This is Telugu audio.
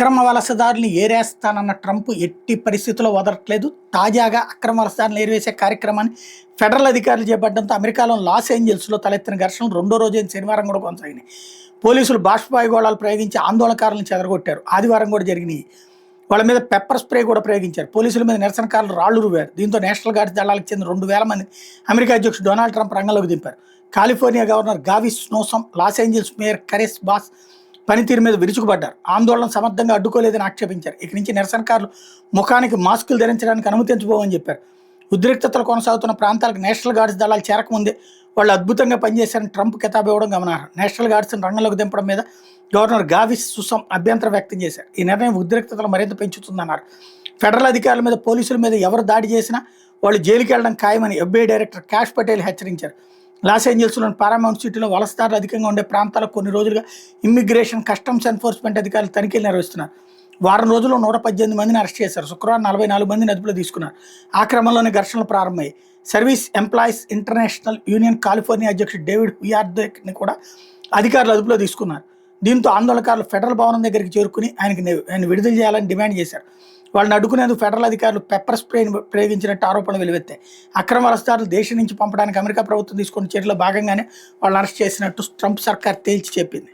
అక్రమ వలసదారుల్ని ఏరేస్తానన్న ట్రంప్ ఎట్టి పరిస్థితుల్లో వదలట్లేదు. తాజాగా అక్రమ వలసదారులను ఏరివేసే కార్యక్రమాన్ని ఫెడరల్ అధికారులు చేపట్టడంతో అమెరికాలో లాస్ ఏంజల్స్లో తలెత్తిన ఘర్షణలు రెండో రోజైన శనివారం కూడా కొనసాగినాయి. పోలీసులు బాష్పవాయుగోళాలు ప్రయోగించి ఆందోళనకారులను చెదరగొట్టారు. ఆదివారం కూడా జరిగినాయి. వాళ్ళ మీద పెప్పర్ స్ప్రే కూడా ప్రయోగించారు. పోలీసుల మీద నిరసనకారులు రాళ్లు రువ్వారు. దీంతో నేషనల్ గార్డ్స్ దళాలకు చెందిన 2,000 మంది అమెరికా అధ్యక్షుడు డొనాల్డ్ ట్రంప్ రంగంలోకి దింపారు. California governor Gavin Newsom, Los Angeles mayor Karen Bass పనితీరు మీద విరుచుకుపడ్డారు. ఆందోళన సమర్థంగా అడ్డుకోలేదని ఆక్షేపించారు. ఇక నుంచి నిరసనకారులు ముఖానికి మాస్కులు ధరించడానికి అనుమతించబోమని చెప్పారు. ఉద్రిక్తతలు కొనసాగుతున్న ప్రాంతాలకు నేషనల్ గార్డ్స్ దళాలు చేరకముందే వాళ్ళు అద్భుతంగా పనిచేశారని ట్రంప్ కితాబు ఇవ్వడం గమనార్హం. నేషనల్ గార్డ్స్ని రంగంలోకి దింపడం మీద గవర్నర్ గావిస్ సుసమ్ అభ్యంతరం వ్యక్తం చేశారు. ఈ నిర్ణయం ఉద్రిక్తతలు మరింత పెంచుతుందన్నారు. ఫెడరల్ అధికారుల మీద, పోలీసుల మీద ఎవరు దాడి చేసినా వాళ్ళు జైలుకి వెళ్ళడం ఖాయమని FBI డైరెక్టర్ కాష్ పటేల్ హెచ్చరించారు. లాస్ ఏంజల్స్లోని పారామౌంట్ సిటీలో వలసదారులు అధికంగా ఉండే ప్రాంతాలకు కొన్ని రోజులుగా ఇమ్మిగ్రేషన్, కస్టమ్స్ ఎన్ఫోర్స్మెంట్ అధికారులు తనిఖీలు నిర్వహిస్తున్నారు. వారం రోజుల్లో 118 మందిని అరెస్ట్ చేశారు. శుక్రవారం 44 మందిని అదుపులో తీసుకున్నారు. ఆ క్రమంలోనే ఘర్షణలు ప్రారంభమయ్యాయి. Service employees international union California అధ్యక్షుడు డేవిడ్ హుయార్డ్ని కూడా అధికారులు అదుపులో తీసుకున్నారు. దీంతో ఆందోళనకారులు ఫెడరల్ భవనం దగ్గరికి చేరుకుని ఆయన విడుదల చేయాలని డిమాండ్ చేశారు. వాళ్ళని అడ్డుకునేందుకు ఫెడరల్ అధికారులు పెప్పర్ స్ప్రేని ప్రయోగించినట్టు ఆరోపణలు వెలువెత్తాయి. అక్రమ వలసదారులు దేశం నుంచి పంపడానికి అమెరికా ప్రభుత్వం తీసుకున్న చర్యలో భాగంగానే వాళ్ళని అరెస్ట్ చేసినట్టు ట్రంప్ సర్కార్ తేల్చి చెప్పింది.